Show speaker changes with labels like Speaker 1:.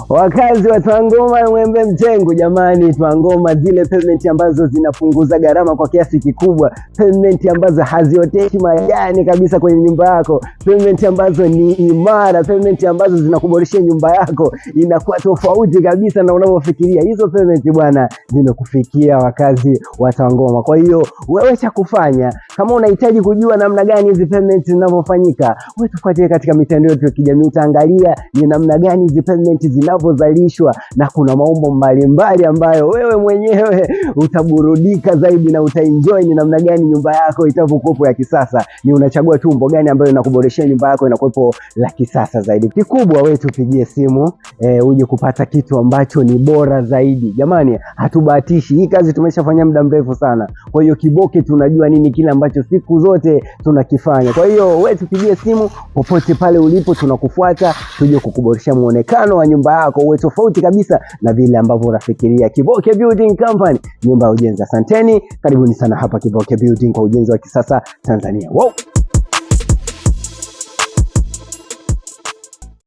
Speaker 1: Wakazi wa Twangoma Mwembe Mtengu, jamani, Twangoma, zile pavement ambazo zinapunguza gharama kwa kiasi kikubwa, pavement ambazo hazioteshi majani kabisa kwenye nyumba yako, pavement ambazo ni imara, pavement ambazo zinakuboreshia nyumba yako inakuwa tofauti kabisa na unavyofikiria. Hizo pavement bwana zimekufikia wakazi wa Twangoma. Kwa hiyo wewe cha kufanya, kama unahitaji kujua namna gani hizi pavement zinavyofanyika, wewe tufuatie katika mitandao yetu ya kijamii, utaangalia ni namna gani hizi pavement zinavyozalishwa, na kuna maumbo mbalimbali ambayo wewe mwenyewe utaburudika zaidi na utaenjoy ni namna gani nyumba yako itavyokuwa ya kisasa. Ni unachagua tu umbo gani ambayo inakuboreshia nyumba yako inakuwa la kisasa zaidi. Kikubwa wewe tupigie simu uje kupata kitu ambacho ni bora zaidi. Jamani, hatubahatishi. Hii kazi tumeshafanya muda mrefu sana. Kwa hiyo Kiboke tunajua nini kile ambacho siku zote tunakifanya. Kwa hiyo wewe tupigie simu popote pale ulipo, tunakufuata tuje kukuboreshia muonekano wa nyumba yako uwe tofauti kabisa na vile ambavyo unafikiria. Kiboke Building Company, nyumba ya ujenzi. Asanteni, karibuni sana hapa Kiboke Building kwa ujenzi wa kisasa Tanzania. Wow.